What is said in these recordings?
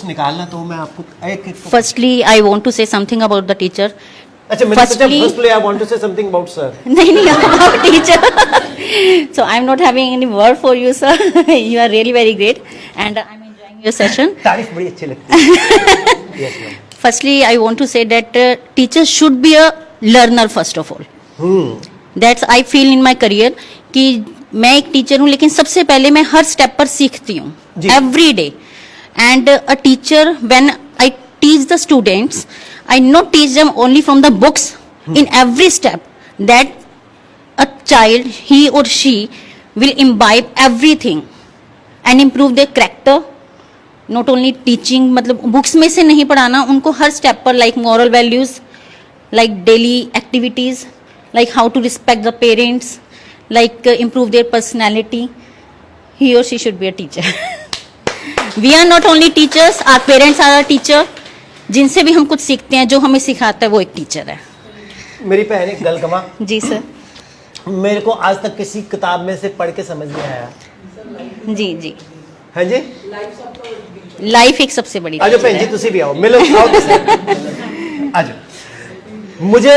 निकालना तो मैं आपको एक Firstly, I want to say something about the teacher. अच्छा मैंने सोचा firstly I want to say something about sir नहीं about teacher. So I'm not having any word for you, sir. You are really very great, and I'm enjoying your session. तारीफ बड़ी अच्छी लगती है yes ma'am Firstly, I want to say that teachers should be a learner first of all. That's I feel in my career कि मैं एक teacher हूँ लेकिन सबसे पहले मैं हर स्टेप पर सीखती हूँ every day. And a teacher, when I teach the students, I not teach them only from the books. In every step that a child, he or she will imbibe everything and improve their character. Not only teaching, मतलब books में से नहीं पढ़ाना उनको, हर step पर like moral values, like daily activities, like how to respect the parents, like improve their personality. He or she should be a teacher. We are not only teachers, our parents are our teacher. जिनसे भी हम कुछ सीखते हैं, जो हमें सिखाता है वो एक टीचर है. मेरी बहन एक गलगमा जी सर. मेरे को आज तक किसी किताब में से पढ़ के समझ नहीं आया. जी जी. हाँ जी लाइफ एक सबसे बड़ी आजो teacher बहन जी है. तुसी भी आओ मिलो आओ आजो. मुझे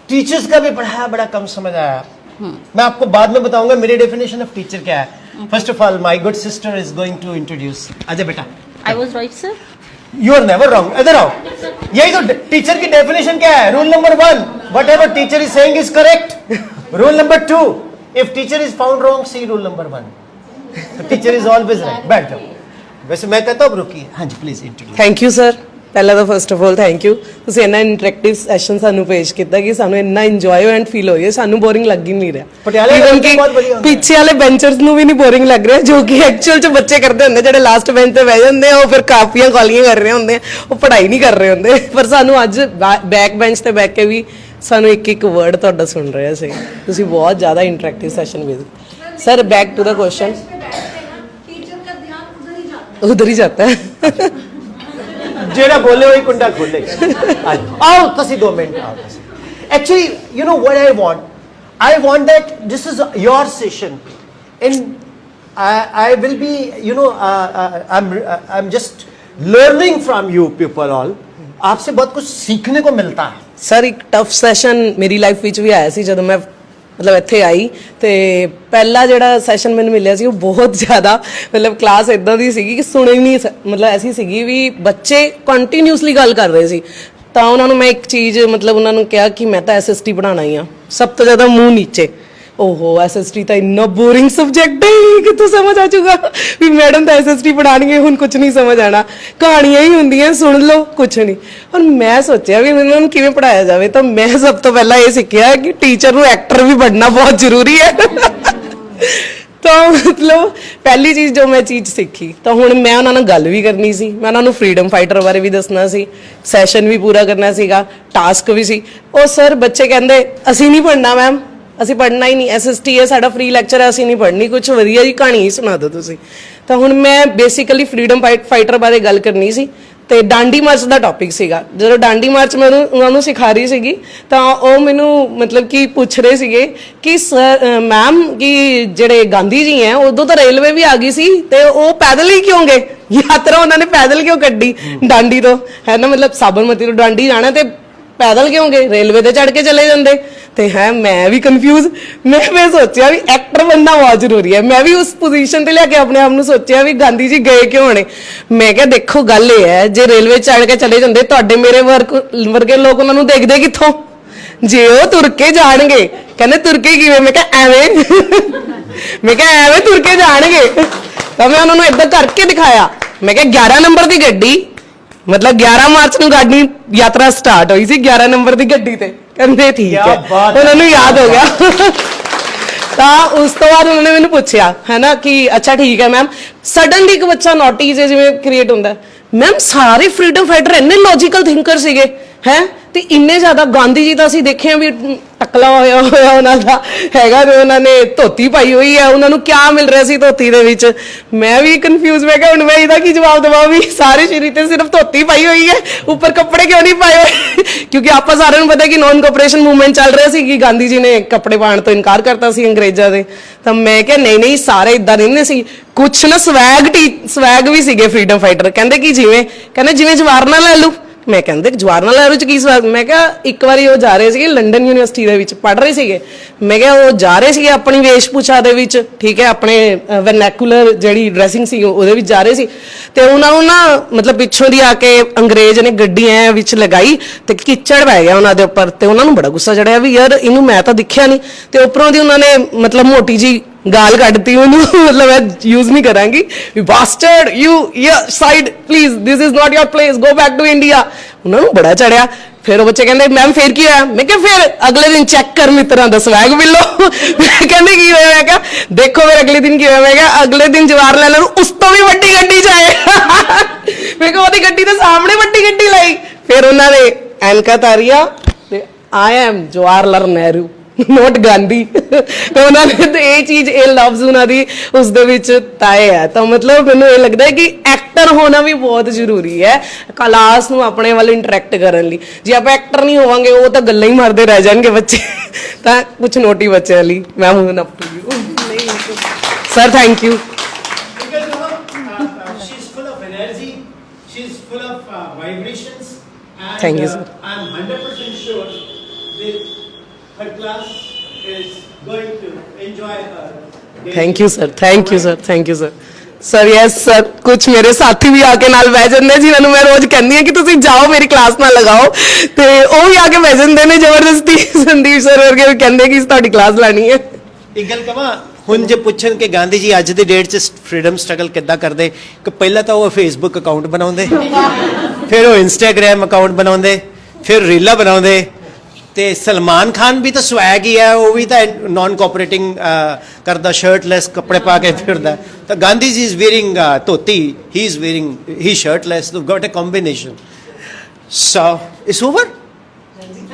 टीचर्स का भी पढ़ाया बड़ा कम समझ आया. मैं आपको बाद में बताऊंगा मेरी डेफिनेशन ऑफ टीचर क्या है. First of all my good sister is going to introduce. आजा बेटा. I was right, sir. You are never wrong. इधर आओ. यही तो टीचर की डेफिनेशन क्या है. Rule number 1, whatever teacher is saying is correct. Rule number 2, if teacher is found wrong see rule number 1. Teacher is always right. बैठ जाओ. वैसे मैं कहता हूं रुकिए. हाँ जी please introduce. Thank you sir. ਪਹਿਲਾਂ ਤਾਂ first of all thank you, ਤੁਸੀਂ ਇੰਨਾ ਇੰਟਰੈਕਟਿਵ ਸੈਸ਼ਨ ਸਾਨੂੰ ਪੇਸ਼ ਕੀਤਾ ਕਿ ਸਾਨੂੰ ਇੰਨਾ ਇੰਜੋਇਮੈਂਟ ਫੀਲ ਹੋਈ ਹੈ. ਸਾਨੂੰ ਬੋਰਿੰਗ ਲੱਗ ਹੀ ਨਹੀਂ ਰਿਹਾ. ਪਟਿਆਲੇ Even ਵਾਲੇ ਕਿ ਬਹੁਤ ਵਧੀਆ ਹੁੰਦੇ ਪਿੱਛੇ ਵਾਲੇ ਬੈਂਚਰਸ ਨੂੰ ਵੀ ਨਹੀਂ ਬੋਰਿੰਗ ਲੱਗ ਰਿਹਾ, ਜੋ ਕਿ ਐਕਚੁਅਲ 'ਚ ਬੱਚੇ ਕਰਦੇ ਹੁੰਦੇ ਜਿਹੜੇ ਲਾਸਟ ਬੈਂਚ ਤੇ ਬਹਿ ਜਾਂਦੇ ਆ, ਉਹ ਫਿਰ ਕਾਪੀਆਂ ਕਾਲੀਆਂ ਕਰ ਰਹੇ ਹੁੰਦੇ ਆ, ਉਹ ਪੜ੍ਹਾਈ ਨਹੀਂ ਕਰ ਰਹੇ ਹੁੰਦੇ. ਪਰ ਸਾਨੂੰ ਅੱਜ ਬੈਕ ਬੈਂਚ ਤੇ ਬੈਠ ਕੇ ਵੀ ਸਾਨੂੰ ਇੱਕ ਇੱਕ ਵਰਡ ਤੁਹਾਡਾ ਸੁਣ ਰਿਹਾ ਸੀ. ਤੁਸੀਂ ਬਹੁਤ ਜ਼ਿਆਦਾ interactive session with. Sir back to the question. उधर ही जाता है. जेड़ा बोले वही कुंडा खोले. आओ तसी 2 मिनट आओ. Actually, you know what I want? I want that this is your session, and I will be, you know, I'm just learning from you people all. आपसे बहुत कुछ सीखने को मिलता है. ਸਰ ਇੱਕ ਟਫ ਸੈਸ਼ਨ ਮੇਰੀ ਲਾਈਫ ਵਿੱਚ ਵੀ ਆਇਆ ਸੀ ਜਦੋਂ ਮੈਂ ਮਤਲਬ ਇੱਥੇ ਆਈ, ਤੇ ਪਹਿਲਾ ਜਿਹੜਾ ਸੈਸ਼ਨ ਮੈਨੂੰ ਮਿਲਿਆ ਸੀ ਉਹ ਬਹੁਤ ਜ਼ਿਆਦਾ ਮਤਲਬ ਕਲਾਸ ਇਦਾਂ ਦੀ ਸੀਗੀ ਕਿ ਸੁਣੀ ਨਹੀਂ, ਮਤਲਬ ਐਸੀ ਸੀਗੀ ਵੀ ਬੱਚੇ ਕੰਟੀਨਿਊਸਲੀ ਗੱਲ ਕਰ ਰਹੇ ਸੀ. ਤਾਂ ਉਹਨਾਂ ਨੂੰ ਮੈਂ ਇੱਕ ਚੀਜ਼ ਮਤਲਬ ਉਹਨਾਂ ਨੂੰ ਕਿਹਾ ਕਿ ਮੈਂ ਤਾਂ SST ਪੜ੍ਹਾਉਣਾ ਹੀ ਆ. ਸਭ ਤੋਂ ਜ਼ਿਆਦਾ ਮੂੰਹ ਨੀਚੇ. ਓਹੋ SST ਤਾਂ ਇੰਨਾ ਬੋਰਿੰਗ ਸਬਜੈਕਟ ਹੈ ਕਿ ਤੂੰ ਸਮਝ ਆ ਜਾਊਗਾ ਵੀ ਮੈਡਮ ਤਾਂ SST ਪੜ੍ਹਾਉਣਗੇ, ਹੁਣ ਕੁਝ ਨਹੀਂ ਸਮਝ ਆਣਾ, ਕਹਾਣੀਆਂ ਹੀ ਹੁੰਦੀਆਂ, ਸੁਣ ਲਓ, ਕੁਝ ਨਹੀਂ. ਹੁਣ ਮੈਂ ਸੋਚਿਆ ਵੀ ਇਹਨਾਂ ਨੂੰ ਕਿਵੇਂ ਪੜ੍ਹਾਇਆ ਜਾਵੇ. ਤਾਂ ਮੈਂ ਸਭ ਤੋਂ ਪਹਿਲਾਂ ਇਹ ਸਿੱਖਿਆ ਕਿ ਟੀਚਰ ਨੂੰ ਐਕਟਰ ਵੀ ਬਣਨਾ ਬਹੁਤ ਜ਼ਰੂਰੀ ਹੈ. ਤਾਂ ਮਤਲਬ ਪਹਿਲੀ ਚੀਜ਼ ਜੋ ਮੈਂ ਚੀਜ਼ ਸਿੱਖੀ, ਤਾਂ ਹੁਣ ਮੈਂ ਉਹਨਾਂ ਨਾਲ ਗੱਲ ਵੀ ਕਰਨੀ ਸੀ, ਮੈਂ ਉਹਨਾਂ ਨੂੰ ਫਰੀडम ਫਾਈਟਰ ਬਾਰੇ ਵੀ ਦੱਸਣਾ ਸੀ, ਸੈਸ਼ਨ ਵੀ ਪੂਰਾ ਕਰਨਾ ਸੀਗਾ, ਟਾਸਕ ਵੀ ਸੀ. ਉਹ ਸਰ ਬੱਚੇ ਕਹਿੰਦੇ ਅਸੀਂ ਨਹੀਂ ਪੜ੍ਹਨਾ ਮੈਮ, ਅਸੀਂ ਪੜ੍ਹਨਾ ਹੀ ਨਹੀਂ, SST ਹੈ ਸਾਡਾ ਫ੍ਰੀ ਲੈਕਚਰ ਹੈ, ਅਸੀਂ ਨਹੀਂ ਪੜ੍ਹਨੀ, ਕੁਝ ਵਧੀਆ ਜੀ ਕਹਾਣੀ ਹੀ ਸੁਣਾ ਦਿਓ ਤੁਸੀਂ. ਤਾਂ ਹੁਣ ਮੈਂ ਬੇਸਿਕਲੀ ਫਰੀडम ਫਾਈਟਰ ਬਾਰੇ ਗੱਲ ਕਰਨੀ ਸੀ, ਤੇ ਡਾਂਡੀ ਮਾਰਚ ਦਾ ਟੌਪਿਕ ਸੀਗਾ. ਜਦੋਂ ਡਾਂਡੀ ਮਾਰਚ ਮੈਂ ਉਹਨਾਂ ਨੂੰ ਸਿਖਾ ਰਹੀ ਸੀਗੀ ਤਾਂ ਉਹ ਮੈਨੂੰ ਮਤਲਬ ਕਿ ਪੁੱਛ ਰਹੇ ਸੀਗੇ ਕਿ ਸਰ ਮੈਮ ਕਿ ਜਿਹੜੇ ਗਾਂਧੀ ਜੀ ਹੈ ਉਦੋਂ ਤਾਂ ਰੇਲਵੇ ਵੀ ਆ ਗਈ ਸੀ ਤੇ ਉਹ ਪੈਦਲ ਹੀ ਕਿਉਂ ਗਏ, ਯਾਤਰਾ ਉਹਨਾਂ ਨੇ ਪੈਦਲ ਕਿਉਂ ਕੱਢੀ ਡਾਂਡੀ ਤੋਂ, ਹੈ ਨਾ, ਮਤਲਬ ਸਾਬਰਮਤੀ ਤੋਂ ਡਾਂਡੀ ਜਾਣਾ ਤੇ ਪੈਦਲ ਕਿਉਂ ਗਏ, ਰੇਲਵੇ ਤੇ ਚੜ ਕੇ ਚਲੇ ਜਾਂਦੇ. ਤੇ ਹੈ ਮੈਂ ਵੀ ਕਨਫਿਊਜ਼. ਮੈਂ ਸੋਚਿਆ ਵੀ ਐਕਟਰ ਬਣਨਾ ਬਹੁਤ ਜ਼ਰੂਰੀ ਹੈ. ਮੈਂ ਵੀ ਉਸ ਪੋਜੀਸ਼ਨ ਤੇ ਲਿਆ ਕੇ ਆਪਣੇ ਆਪ ਨੂੰ ਸੋਚਿਆ ਵੀ ਗਾਂਧੀ ਜੀ ਗਏ ਕਿਉਂ ਹੋਣੇ. ਮੈਂ ਕਿਹਾ ਦੇਖੋ ਗੱਲ ਇਹ ਹੈ, ਜੇ ਰੇਲਵੇ ਚੜ ਕੇ ਚਲੇ ਜਾਂਦੇ ਤੁਹਾਡੇ ਮੇਰੇ ਵਰਗੇ ਲੋਕ ਉਹਨਾਂ ਨੂੰ ਦੇਖਦੇ ਕਿੱਥੋਂ, ਜੇ ਉਹ ਤੁਰ ਕੇ ਜਾਣਗੇ. ਕਹਿੰਦੇ ਤੁਰ ਕੇ ਕਿਵੇਂ, ਮੈਂ ਕਿਹਾ ਐਵੇਂ, ਮੈਂ ਕਿਹਾ ਐਵੇਂ ਤੁਰ ਕੇ ਜਾਣਗੇ. ਤਾਂ ਮੈਂ ਉਹਨਾਂ ਨੂੰ ਏਦਾਂ ਕਰਕੇ ਦਿਖਾਇਆ. ਮੈਂ ਕਿਹਾ 11 ਨੰਬਰ ਦੀ ਗੱਡੀ, ਮਤਲਬ 11 ਮਾਰਚ ਨੂੰ ਗਾੜੀ ਯਾਤਰਾ ਸਟਾਰਟ ਹੋਈ ਸੀ 11 ਨੰਬਰ ਦੀ ਗੱਡੀ ਤੇ. ਕਹਿੰਦੇ ਠੀਕ ਹੈ, ਉਹਨਾਂ ਨੂੰ ਯਾਦ ਹੋ ਗਿਆ. ਤਾਂ ਉਸ ਤੋਂ ਬਾਅਦ ਉਹਨਾਂ ਨੇ ਮੈਨੂੰ ਪੁੱਛਿਆ ਹੈ ਨਾ ਕਿ ਅੱਛਾ ਠੀਕ ਹੈ ਮੈਮ, ਸਡਨਲੀ ਇੱਕ ਬੱਚਾ ਨੋਟੀ ਜਿਵੇਂ ਕ੍ਰੀਏਟ ਹੁੰਦਾ, ਮੈਮ ਸਾਰੇ ਫਰੀडम ਫਾਈਟਰ ਇੰਨੇ ਲੌਜੀਕਲ ਥਿੰਕਰ ਸੀਗੇ ਹੈ, ਤੇ ਇੰਨੇ ਜ਼ਿਆਦਾ ਗਾਂਧੀ ਜੀ ਤਾਂ ਅਸੀਂ ਦੇਖਿਆ ਵੀ ਟਕਲਾ ਹੋਇਆ ਹੋਇਆ ਉਹਨਾਂ ਦਾ ਹੈਗਾ, ਤੇ ਉਹਨਾਂ ਨੇ ਧੋਤੀ ਪਾਈ ਹੋਈ ਹੈ, ਉਹਨਾਂ ਨੂੰ ਕਿਆ ਮਿਲ ਰਿਹਾ ਸੀ ਧੋਤੀ ਦੇ ਵਿੱਚ। ਮੈਂ ਵੀ ਕਨਫਿਊਜ਼, ਮੈਂ ਕਿਹਾ ਹੁਣ ਮੈਂ ਇਹਦਾ ਕੀ ਜਵਾਬ ਦੇਵਾਂ ਵੀ ਸਾਰੇ ਸਰੀਰ ਤੇ ਸਿਰਫ ਧੋਤੀ ਪਾਈ ਹੋਈ ਹੈ, ਉੱਪਰ ਕੱਪੜੇ ਕਿਉਂ ਨਹੀਂ ਪਾਏ ਹੋਏ? ਕਿਉਂਕਿ ਆਪਾਂ ਸਾਰਿਆਂ ਨੂੰ ਪਤਾ ਕਿ ਨੌਨ ਕੋਆਪਰੇਸ਼ਨ ਮੂਵਮੈਂਟ ਚੱਲ ਰਿਹਾ ਸੀ, ਕਿ ਗਾਂਧੀ ਜੀ ਨੇ ਕੱਪੜੇ ਪਾਉਣ ਤੋਂ ਇਨਕਾਰ ਕਰਤਾ ਸੀ ਅੰਗਰੇਜ਼ਾਂ ਦੇ। ਤਾਂ ਮੈਂ ਕਿਹਾ ਨਹੀਂ ਨਹੀਂ, ਸਾਰੇ ਇਦਾਂ ਨਹੀਂ ਸੀ, ਕੁਛ ਨਾ ਸਵੈਗ ਵੀ ਸੀਗੇ ਫਰੀडम ਫਾਈਟਰ। ਕਹਿੰਦੇ ਕਿ ਜਿਵੇਂ ਜਵਾਹਰ ਲਾਲ ਨਹਿਰੂ। ਮੈਂ ਕਹਿੰਦੇ ਜਵਾਹਰ ਲਾਲ ਨਹਿਰੂ ਚ ਕੀ ਸਵਾਲ? ਮੈਂ ਕਿਹਾ ਇੱਕ ਵਾਰੀ ਉਹ ਜਾ ਰਹੇ ਸੀਗੇ ਲੰਡਨ ਯੂਨੀਵਰਸਿਟੀ ਦੇ ਵਿੱਚ ਪੜ੍ਹ ਰਹੇ ਸੀਗੇ, ਮੈਂ ਕਿਹਾ ਉਹ ਜਾ ਰਹੇ ਸੀਗੇ ਆਪਣੀ ਵੇਸ਼ਭੂਸ਼ਾ ਦੇ ਵਿੱਚ, ਠੀਕ ਹੈ, ਆਪਣੇ ਵਰਨੈਕੂਲਰ ਜਿਹੜੀ ਡਰੈਸਿੰਗ ਸੀ ਉਹਦੇ ਵਿੱਚ ਜਾ ਰਹੇ ਸੀ, ਤੇ ਉਹਨਾਂ ਨੂੰ ਨਾ ਮਤਲਬ ਪਿੱਛੋਂ ਦੀ ਆ ਕੇ ਅੰਗਰੇਜ਼ ਨੇ ਗੱਡੀ ਐ ਵਿੱਚ ਲਗਾਈ ਤੇ ਕੀਚੜ ਪੈ ਗਿਆ ਉਹਨਾਂ ਦੇ ਉੱਪਰ, ਤੇ ਉਹਨਾਂ ਨੂੰ ਬੜਾ ਗੁੱਸਾ ਚੜਿਆ ਵੀ ਯਾਰ ਇਹਨੂੰ ਮੈਂ ਤਾਂ ਦਿਖਿਆ ਨਹੀਂ, ਤੇ ਉੱਪਰੋਂ ਦੀ ਉਹਨਾਂ ਨੇ ਮਤਲਬ ਮੋਟੀ ਜੀ ਗਾਲ ਕੱਢਤੀ ਉਹਨੂੰ, ਮਤਲਬ ਮੈਂ ਯੂਜ਼ ਨਹੀਂ ਕਰਾਂਗੀ ਵੀ bastard you side please, this is not your place, go back to India. ਉਹਨਾਂ ਨੂੰ ਬੜਾ ਚੜਿਆ। ਫਿਰ ਉਹ ਬੱਚੇ ਕਹਿੰਦੇ ਮੈਮ ਫਿਰ ਕੀ ਹੋਇਆ? ਮੈਂ ਕਿਹਾ ਫਿਰ ਅਗਲੇ ਦਿਨ ਚੈੱਕ ਕਰ ਮਿੱਤਰਾਂ ਦਾ ਸਵੈਗ ਮਿਲੋ। ਕਹਿੰਦੇ ਕੀ ਹੋਇਆ? ਮੈਂ ਕਿਹਾ ਦੇਖੋ ਫਿਰ ਅਗਲੇ ਦਿਨ ਕੀ ਹੋਇਆ। ਮੈਂ ਕਿਹਾ ਅਗਲੇ ਦਿਨ ਜਵਾਹਰ ਲਾਲ ਨਹਿਰੂ ਉਸ ਤੋਂ ਵੀ ਵੱਡੀ ਗੱਡੀ 'ਚ ਆਏ। ਮੈਂ ਕਿਹਾ ਉਹਦੀ ਗੱਡੀ ਦੇ ਸਾਹਮਣੇ ਵੱਡੀ ਗੱਡੀ ਲਾਈ। ਫਿਰ ਉਹਨਾਂ ਨੇ ਐਨਕਾਂ ਤਾਰੀਆਂ ਤੇ I am Jawahar Lal Nehru, note Gandhi. ਤੇ ਉਹਨਾਂ ਨੇ ਤੇ ਇਹ ਚੀਜ਼, ਇਹ ਲਫ਼ਜ਼ ਉਹਨਾਂ ਦੀ ਉਸ ਦੇ ਵਿੱਚ ਤਾਏ ਹੈ। ਤਾਂ ਮਤਲਬ ਮੈਨੂੰ ਇਹ ਲੱਗਦਾ ਹੈ ਕਿ ਐਕਟਰ ਹੋਣਾ ਵੀ ਬਹੁਤ ਜ਼ਰੂਰੀ ਹੈ ਕਲਾਸ ਨੂੰ ਆਪਣੇ ਵੱਲ ਇੰਟਰੈਕਟ ਕਰਨ ਲਈ। ਜੇ ਆਪਾਂ ਐਕਟਰ ਨਹੀਂ ਹੋਵਾਂਗੇ ਉਹ ਤਾਂ ਗੱਲਾਂ ਹੀ ਮਾਰਦੇ ਰਹਿ ਜਾਣਗੇ ਬੱਚੇ। ਤਾਂ ਕੁਝ ਨੋਟੀ ਬੱਚਿਆਂ ਲਈ ਮੈਂ ਹੁਣ up to you sir, thank you. She's full of energy. She's full of vibrations. And, Thank you, sir. I'm 100% sure that her class is going to enjoy her. Thank you sir, thank you sir, thank you sir. Sir yes sir, ਕੁਝ ਮੇਰੇ ਸਾਥੀ ਵੀ ਆ ਕੇ ਨਾਲ ਬਹਿ ਜਾਂਦੇ ਜਿਨ੍ਹਾਂ ਨੂੰ ਮੈਂ ਰੋਜ਼ ਕਹਿੰਦੀ ਹਾਂ ਕਿ ਤੁਸੀਂ ਜਾਓ ਮੇਰੀ ਕਲਾਸ ਨਾਲ ਲਗਾਓ, ਤੇ ਉਹ ਵੀ ਆ ਕੇ ਬਹਿ ਜਾਂਦੇ ਨੇ ਜ਼ਬਰਦਸਤੀ। ਸੰਦੀਪ ਸਰ ਵਰਗੇ ਵੀ ਕਹਿੰਦੇ ਕਿ ਤੁਹਾਡੀ ਕਲਾਸ ਲੈਣੀ ਹੈ। ਇੱਕ ਗੱਲ ਕਹਾਂ, ਹੁਣ ਜੇ ਪੁੱਛਣ ਕਿ ਗਾਂਧੀ ਜੀ ਅੱਜ ਦੀ ਡੇਟ 'ਚ ਫਰੀडम ਸਟਰਗਲ ਕਿੱਦਾਂ ਕਰਦੇ, ਕਿ ਪਹਿਲਾਂ ਤਾਂ ਉਹ ਫੇਸਬੁੱਕ ਅਕਾਊਂਟ ਬਣਾਉਂਦੇ, ਫਿਰ ਉਹ ਇੰਸਟਾਗ੍ਰਾਮ ਅਕਾਊਂਟ ਬਣਾਉਂਦੇ, ਫਿਰ ਰੀਲਾਂ ਬਣਾਉਂਦੇ। ਤੇ ਸਲਮਾਨ ਖਾਨ ਵੀ ਤਾਂ ਸਵੈਗ ਹੀ ਹੈ, ਉਹ ਵੀ ਤਾਂ ਨਾਨ ਕੋਆਪਰੇਟਿੰਗ ਕਰਦਾ, ਸ਼ਰਟਲੈਸ ਕੱਪੜੇ ਪਾ ਕੇ ਫਿਰਦਾ। ਤਾਂ Gandhi ji is wearing dhoti, he is wearing he shirtless, got a combination. So it's over.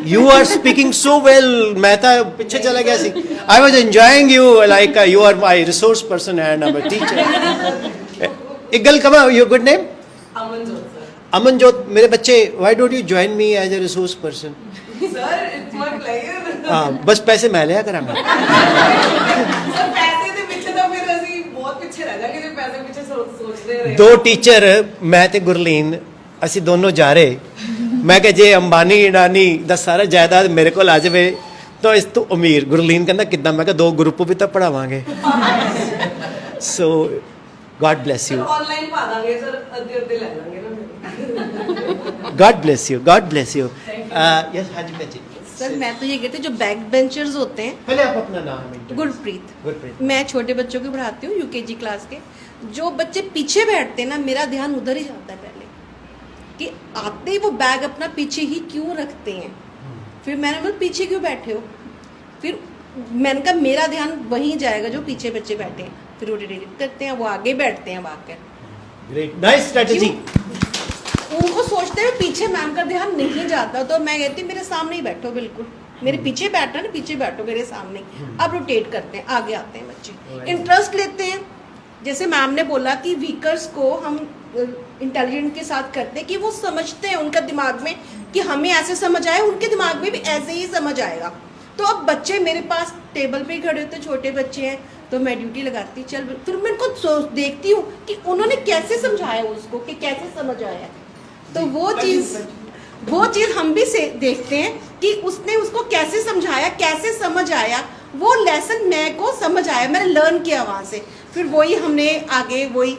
You are speaking so well. मैं तो पीछे चला गया सी. I was enjoying you like you are my resource person and I'm a teacher. एक गल कमा, your good name? Amanjot sir. Amanjot, मेरे बच्चे, why don't you join me as a resource person? Sir it's my pleasure. हाँ, बस पैसे मैं लिया करांगा। ਸਰ ਪੈਸੇ ਦੇ ਪਿੱਛੇ ਤਾਂ ਫਿਰ ਅਸੀਂ ਬਹੁਤ ਪਿੱਛੇ ਰਹਿ ਜਾਾਂਗੇ ਜੇ ਪੈਸੇ ਪਿੱਛੇ ਸੋਚਦੇ ਰਹੇ। दो टीचर, मैं ते गुरलीन, ਅਸੀਂ ਦੋਨੋਂ ਜਾ ਰਹੇ। ਮੈਂ ਕਿਹਾ ਜੇ ਅੰਬਾਨੀ ਇਡਾਨੀ ਦਾ ਸਾਰਾ ਜਾਇਦਾਦ ਮੇਰੇ ਕੋਲ ਆ ਜਾਵੇ ਤਾਂ ਇਸ ਤੋਂ ਅਮੀਰ। ਗੁਰਲੀਨ ਕਹਿੰਦਾ ਕਿੱਦਾਂ? ਮੈਂ ਕਿਹਾ 2 ਗਰੁੱਪ ਵੀ ਤਾਂ ਪੜਾਵਾਂਗੇ। ਸੋ ਗॉड ਬlesਸ ਯੂ। ਆਨਲਾਈਨ ਪਾ ਦਾਂਗੇ ਸਰ, ਅੱਧੇ ਅੱਧੇ ਲੈ ਲਾਂਗੇ ਨਾ। God bless you, God bless you. Yes, हाँ जी जी। सर मैं तो ये कहती हूँ जो बैक बेंचर्स होते हैं, पहले आप अपना नाम mention गुरप्रीत। गुरप्रीत। मैं छोटे बच्चों को पढ़ाती हूँ यूकेजी क्लास के। जो बच्चे पीछे बैठते हैं ना, मेरा ध्यान उधर ही जाता है पहले, कि आते ही वो बैग अपना पीछे ही क्यों रखते हैं। फिर मैंने बोला पीछे क्यों बैठे हो? फिर मैंने कहा मेरा ध्यान वहीं जाएगा जो पीछे बच्चे बैठे हैं। फिर वो रिलेट करते हैं, वो आगे बैठते हैं भागकर। Great, nice strategy. उनको सोचते हुए पीछे मैम का ध्यान नहीं जाता, तो मैं कहती हूँ मेरे सामने ही बैठो, बिल्कुल मेरे पीछे बैठो ना, पीछे बैठो मेरे सामने। अब रोटेट करते हैं, आगे आते हैं बच्चे, इंटरेस्ट लेते हैं। जैसे मैम ने बोला कि वीकर्स को हम इंटेलिजेंट के साथ करते हैं कि वो समझते हैं, उनका दिमाग में कि हमें ऐसे समझ आए, उनके दिमाग में भी ऐसे ही समझ आएगा। तो अब बच्चे मेरे पास टेबल पे खड़े होते, छोटे बच्चे हैं, तो मैं ड्यूटी लगाती, चल फिर मैं उनको देखती हूँ कि उन्होंने कैसे समझाया उसको, कि कैसे समझ आया। तो वो चीज़ हम भी से देखते हैं कि उसने उसको कैसे समझाया, कैसे समझ आया, वो लेसन मेरे को समझ आया, मैंने लर्न किया वहाँ से। फिर वही हमने आगे वही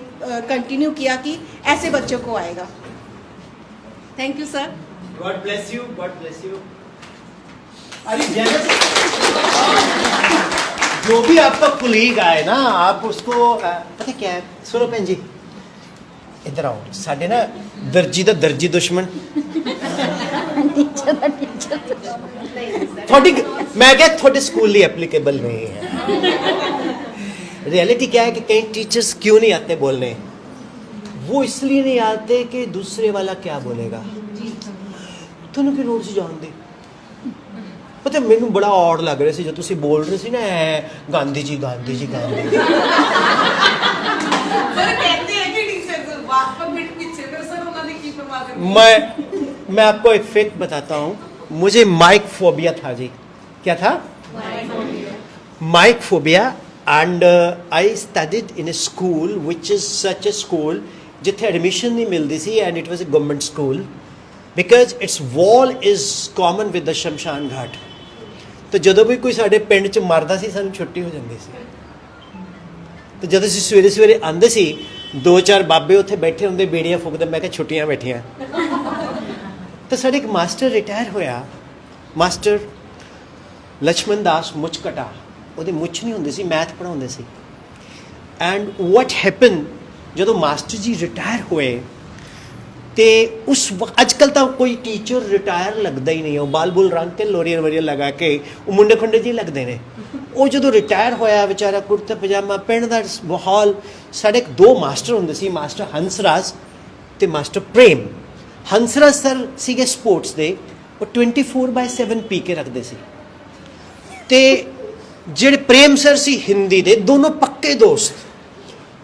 कंटिन्यू किया कि ऐसे बच्चों को आएगा। Thank you sir. God bless you, God bless you. अरे जेलस, जो भी आपका कुलीग आए ना, आप उसको पता क्या है, सुनो भैन जी, इधर आओ। साडे ना दर्जी दा दर्जी दुश्मन थोड़ी, मैं क्या थोड़े स्कूल ही एप्लीकेबल नहीं है। रियलिटी क्या है कि कई टीचर्स क्यों नहीं आते बोलने? वो इसलिए नहीं आते कि दूसरे वाला क्या बोलेगा। ਤੁਹਾਨੂੰ ਕੀ ਲੋੜ ਸੀ ਜਾਣ ਦੀ? ਪਤਾ ਮੈਨੂੰ ਬੜਾ ਔੜ ਲੱਗ ਰਿਹਾ ਸੀ ਜਦ ਤੁਸੀਂ ਬੋਲ ਰਹੇ ਸੀ ਨਾ ਐ ਗਾਂਧੀ ਜੀ ਗਾਂਧੀ ਜੀ ਗਾਂਧੀ ਜੀ। ਸਰ ਕਹਿੰਦੇ ਆ ਕਿ ਟੀਚਰ ਵਾਪਸ ਮਿੰਟ ਪਿੱਛੇ ਫਿਰ ਸਰ ਉਹਨਾਂ ਦੀ ਕੀ ਪਰਵਾਹ ਕਰਨੀ? मैं आपको एक फैक्ट बताता हूँ, मुझे माइक फोबिया था जी। क्या था? Mike phobia. And I studied in a school which is such a school जिथे एडमिशन नहीं मिलती सी, and it was a government school because its wall is common with the shamshan ghat. तो ਜਦੋਂ ਵੀ ਕੋਈ ਸਾਡੇ ਪਿੰਡ 'ਚ ਮਰਦਾ ਸੀ ਸਾਨੂੰ ਛੁੱਟੀ ਹੋ ਜਾਂਦੀ ਸੀ। ਤੇ ਜਦੋਂ ਅਸੀਂ ਸਵੇਰੇ ਸਵੇਰੇ ਆਉਂਦੇ ਸੀ, ਦੋ ਚਾਰ ਬਾਬੇ ਉੱਥੇ ਬੈਠੇ ਹੁੰਦੇ ਬੀੜੀਆਂ ਫੂਕਦੇ, ਮੈਂ ਕਿਹਾ ਛੁੱਟੀਆਂ ਬੈਠੀਆਂ। ਤਾਂ ਸਾਡੇ ਇੱਕ ਮਾਸਟਰ ਰਿਟਾਇਰ ਹੋਇਆ, ਮਾਸਟਰ ਲక్ష్మణ ਦਾਸ ਮੁਚਕਟਾ, ਉਹਦੀ ਮੁੱਛ ਨਹੀਂ ਹੁੰਦੀ ਸੀ, ਮੈਥ ਪੜ੍ਹਾਉਂਦੇ ਸੀ। ਐਂਡ ਵਾਟ ਹੈਪਨ, ਜਦੋਂ ਮਾਸਟਰ ਜੀ ਰਿਟਾਇਰ ਹੋਏ ਤੇ ਉਸ ਅੱਜ ਕੱਲ੍ਹ ਤਾਂ ਕੋਈ ਟੀਚਰ ਰਿਟਾਇਰ ਲੱਗਦਾ ਹੀ ਨਹੀਂ, ਉਹ ਬਾਲ ਬੁਲ ਰੰਗ ਕੇ ਲੋਰੀਅਰ ਵਰੀਅਰ ਲਗਾ ਕੇ ਉਹ ਮੁੰਡੇ ਖੁੰਡੇ ਜਿਹੇ ਲੱਗਦੇ ਨੇ। ਉਹ ਜਦੋਂ ਰਿਟਾਇਰ ਹੋਇਆ ਵਿਚਾਰਾ ਕੁੜਤਾ ਪਜਾਮਾ, ਪਿੰਡ ਦਾ ਮਾਹੌਲ। ਸਾਡੇ ਇੱਕ ਦੋ ਮਾਸਟਰ ਹੁੰਦੇ ਸੀ, ਮਾਸਟਰ ਹੰਸਰਾਜ ਤੇ ਮਾਸਟਰ ਪ੍ਰੇਮ। ਹੰਸਰਾਜ ਸਰ ਸੀਗੇ ਸਪੋਰਟਸ ਦੇ, ਉਹ 24/7 ਪੀ ਕੇ ਰੱਖਦੇ ਸੀ। ਤੇ ਜਿਹੜੇ ਪ੍ਰੇਮ ਸਰ ਸੀ ਹਿੰਦੀ ਦੇ, ਦੋਨੋਂ ਪੱਕੇ ਦੋਸਤ।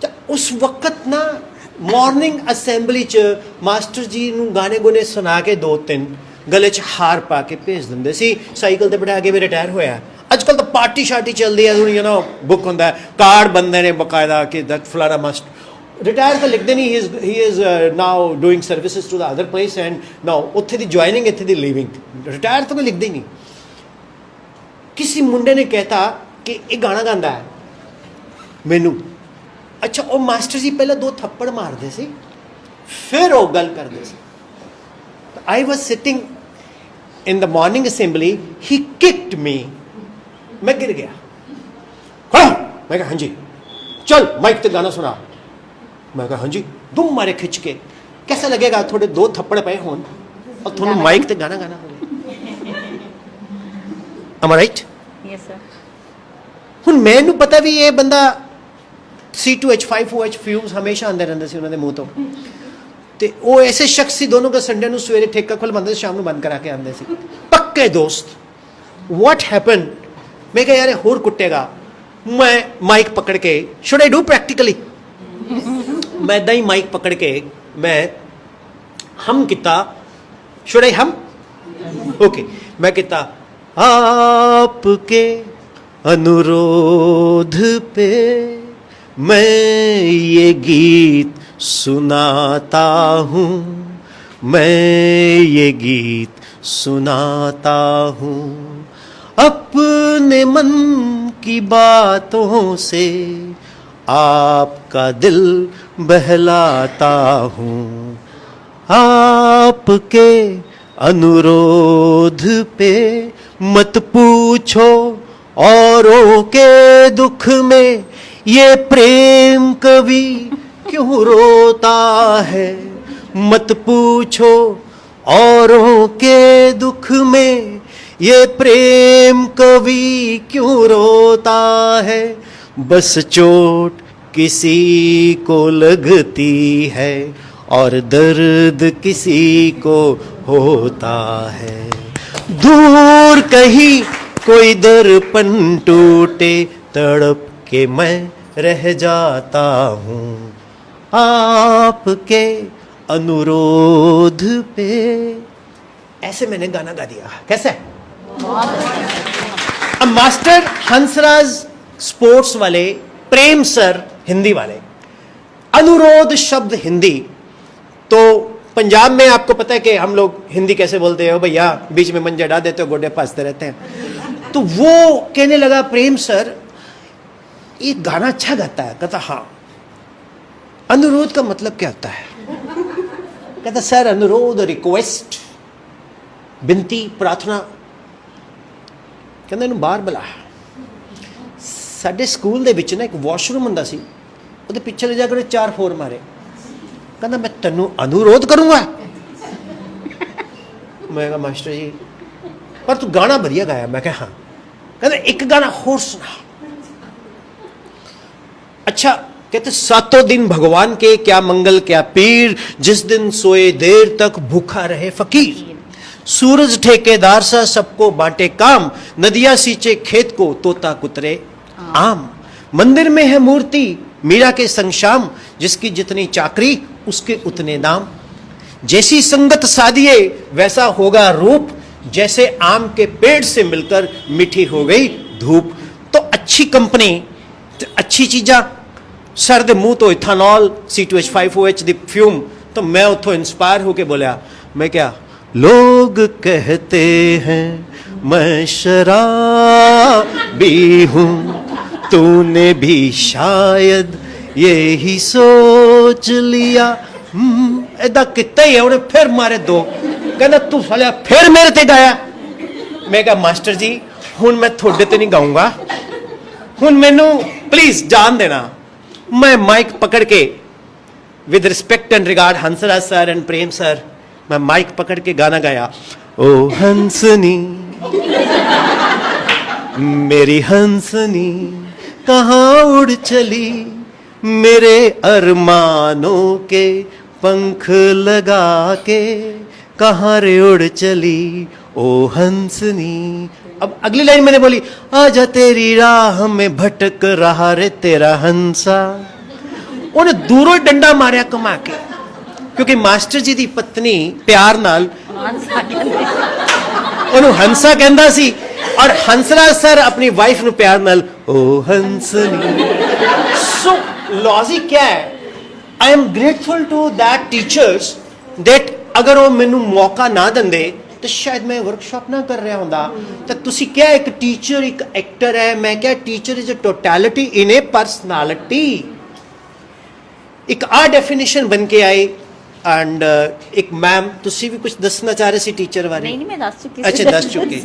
ਤਾਂ ਉਸ ਵਕਤ ਨਾ ਮਾਰਨਿੰਗ ਅਸੈਂਬਲੀ 'ਚ ਮਾਸਟਰ ਜੀ ਨੂੰ ਗਾਣੇ ਗੁਣੇ ਸੁਣਾ ਕੇ ਦੋ ਤਿੰਨ ਗਲੇ 'ਚ ਹਾਰ ਪਾ ਕੇ ਭੇਜ ਦਿੰਦੇ ਸੀ। ਸਾਈਕਲ ਤੇ ਬਿਠਾ ਕੇ ਵੀ ਰਿਟਾਇਰ ਹੋਇਆ। ਅੱਜ ਕੱਲ੍ਹ ਤਾਂ ਪਾਰਟੀ ਸ਼ਾਰਟੀ ਚੱਲਦੀ ਹੈ, ਯੂ ਨੋ ਬੁੱਕ ਹੁੰਦਾ, ਕਾਰਡ ਬਣਦੇ ਨੇ ਬਕਾਇਦਾ ਕਿ ਦੈਟ ਫਲਾਣਾ ਮਸਟ ਰਿਟਾਇਰ। ਤਾਂ ਲਿਖਦੇ ਨਹੀਂ, he is now doing services to the other place and now ਉੱਥੇ ਦੀ ਜੁਆਇਨਿੰਗ, ਇੱਥੇ ਦੀ ਲੀਵਿੰਗ। ਰਿਟਾਇਰ ਤਾਂ ਕੋਈ ਲਿਖਦੇ ਹੀ ਨਹੀਂ। ਕਿਸੇ ਮੁੰਡੇ ਨੇ ਕਹਿਤਾ ਕਿ ਇਹ ਗਾਣਾ ਗਾਉਂਦਾ ਹੈ ਮੈਨੂੰ। ਅੱਛਾ, ਉਹ ਮਾਸਟਰ ਜੀ ਪਹਿਲਾਂ ਦੋ ਥੱਪੜ ਮਾਰਦੇ ਸੀ, ਫਿਰ ਉਹ ਗੱਲ ਕਰਦੇ ਸੀ। I was sitting in the morning assembly, he kicked me, ਮੈਂ ਗਿਰ ਗਿਆ। ਖੜਾ, ਮੈਂ ਕਿਹਾ ਹਾਂਜੀ। ਚਲ ਮਾਈਕ ਤੇ ਗਾਣਾ ਸੁਣਾ। ਮੈਂ ਕਿਹਾ ਹਾਂਜੀ। ਦੁਮ ਮਾਰੇ ਖਿੱਚ ਕੇ। कैसा लगेगा थोड़े दो थप्पड़ पे होन और थोड़ा माइक ते गाना गाना हो। am I right? Yes, sir. ਹੁਣ ਮੈਨੂੰ ਪਤਾ ਵੀ ਇਹ ਬੰਦਾ C2H 5OH ਫਿਊਮਸ ਹਮੇਸ਼ਾ ਆਉਂਦੇ ਰਹਿੰਦੇ ਸੀ ਉਹਨਾਂ ਦੇ ਮੂੰਹ ਤੋਂ। ਤੇ ਉਹ ਐਸੇ ਸ਼ਖਸ ਸੀ, ਦੋਨੋਂ ਦਾ ਸੰਡੇ ਨੂੰ ਸਵੇਰੇ ਠੇਕਾ ਖੁਲਵਾਉਂਦੇ ਸੀ, ਸ਼ਾਮ ਨੂੰ ਬੰਦ ਕਰਾ ਕੇ ਆਉਂਦੇ ਸੀ, ਪੱਕੇ ਦੋਸਤ। ਵਾਟ ਹੈਪਨ, ਮੈਂ ਕਿਹਾ ਯਾਰ ਇਹ ਹੋਰ ਕੁੱਟੇਗਾ। ਮੈਂ ਮਾਈਕ ਪਕੜ ਕੇ, ਸ਼ੁਡ ਆਈ ਡੂ ਪ੍ਰੈਕਟੀਕਲੀ, ਮੈਂ ਇਦਾਂ ਹੀ ਮਾਈਕ ਪਕੜ ਕੇ मैं हम किता, शुड आई हम ओके, मैं किता आपके अनुरोध पे मैं ये गीत सुनाता हूँ, मैं ये गीत सुनाता हूँ, अपने मन की बातों से आपका दिल बहलाता हूँ, आपके अनुरोध पे मत पूछो औरों के दुख में, ये प्रेम कवि क्यों रोता है, मत पूछो औरों के दुख में, ये प्रेम कवि क्यों रोता है, बस चोट किसी को लगती है और दर्द किसी को होता है, दूर कहीं कोई दर्पण टूटे, तड़प के मैं रह जाता हूँ, आपके अनुरोध पे। ऐसे मैंने गाना गा दिया। कैसे? अब मास्टर हंसराज स्पोर्ट्स वाले, प्रेम सर हिंदी वाले। अनुरोध शब्द हिंदी, तो पंजाब में आपको पता है कि हम लोग हिंदी कैसे बोलते हो भैया, बीच में मंजा डाल देते हो, गोडे फंसते रहते हैं। तो वो कहने लगा प्रेम सर ये गाना अच्छा गाता है। कहता हाँ, अनुरोध का मतलब क्या होता है? कहता सर अनुरोध, रिक्वेस्ट, बिनती, प्रार्थना। कहता इन्हू बाहर बुला। ਸਾਡੇ ਸਕੂਲ ਦੇ ਵਿੱਚ ਨਾ ਇੱਕ ਵਾਸ਼ਰੂਮ ਹੁੰਦਾ ਸੀ, ਉਹਦੇ ਪਿੱਛੇ ਲੈ ਜਾ ਕੇ 4 ਮਾਰੇ। ਕਹਿੰਦਾ ਮੈਂ ਤੈਨੂੰ ਅਨੁਰੋਧ ਕਰੂੰਗਾ। ਮੈਂ ਕਿਹਾ ਮਾਸਟਰ ਜੀ ਪਰ ਤੂੰ ਗਾਣਾ ਵਧੀਆ ਗਾਇਆ। ਮੈਂ ਕਿਹਾ ਹਾਂ। ਕਹਿੰਦਾ ਇੱਕ ਗਾਣਾ ਹੋਰ ਸੁਣਾ। अच्छा कहते 7 दिन भगवान के क्या मंगल क्या पीर, जिस दिन सोए देर तक भूखा रहे फकीर। सूरज ठेकेदार सा सबको बांटे काम, नदियां सींचे खेत को, तोता कुतरे आम। मंदिर में है मूर्ति मीरा के संग श्याम, जिसकी जितनी चाकरी उसके उतने दाम। जैसी संगत साधिए वैसा होगा रूप, जैसे आम के पेड़ से मिलकर मीठी हो गई धूप। तो अच्छी कंपनी, अच्छी चीज़ां, सर्द मुंह तो इथानॉल C2H5OH दी फ्यूम। तो मैं उतो इंस्पायर होके बोलिया, मैं क्या, लोग कहते हैं मैं शराबी हूं, तूने भी शायद यही सोच लिया। ऐदा किता ही है, उन्हें फिर मारे दो, कहना तू सालिया फिर मेरे ते गाया। मैं कहा मास्टर जी हुन मैं थोड़े ते नहीं गाऊंगा, हुन मैनू प्लीज जान देना। मैं माइक पकड़ के with respect and regard Hansraj sir and Prem sir, मैं माइक पकड़ के गाना गाया। ओ हंसनी मेरी हंसनी कहाँ उड़ चली, मेरे अरमानों के पंख लगा के कहाँ रे उड़ चली ओ हंसनी। अब अगली लाइन मैंने बोली, आजा तेरी राह में भटक रहा रे तेरा हंसा। उन्हें दूरों डंडा मारिया कमा के, क्योंकि मास्टर जी दी पत्नी प्यार नाल ਉਹਨੂੰ ਹੰਸਾ ਕਹਿੰਦਾ ਸੀ, ਔਰ ਹੰਸਰਾਜ ਸਰ ਆਪਣੀ ਵਾਈਫ ਨੂੰ ਪਿਆਰ ਨਾਲ ਓ ਹੰਸਨੀ। ਸੋ ਲੌजिक क्या है, I am grateful to that teachers that अगर ਉਹ ਮੈਨੂੰ ਮੌਕਾ ਨਾ ਦਿੰਦੇ ਤਾਂ ਸ਼ਾयद मैं वर्कशॉप ना कर रहा ਹੁੰਦਾ। ਤਾਂ ਤੁਸੀਂ ਕਿਹਾ ਇੱਕ ਟੀਚਰ ਇੱਕ ਐਕਟਰ ਹੈ, ਮੈਂ ਕਿਹਾ teacher is a totality in a personality. ਇੱਕ ਆ ਡੈਫੀਨੇਸ਼ਨ ਬਣ ਕੇ ਆਈ। एंड एक मैम तुसी भी कुछ दसना चाह रहे सी टीचर बारे? नहीं मैं दस चुकी। अच्छा दस चुके।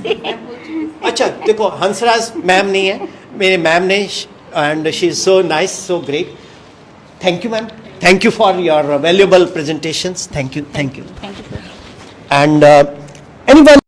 अच्छा देखो हंसराज मैम नहीं है, मेरे मैम ने, and she is so nice, so great. Thank you ma'am, thank you for your valuable presentations. Thank you, thank you. Thank you sir. And anyone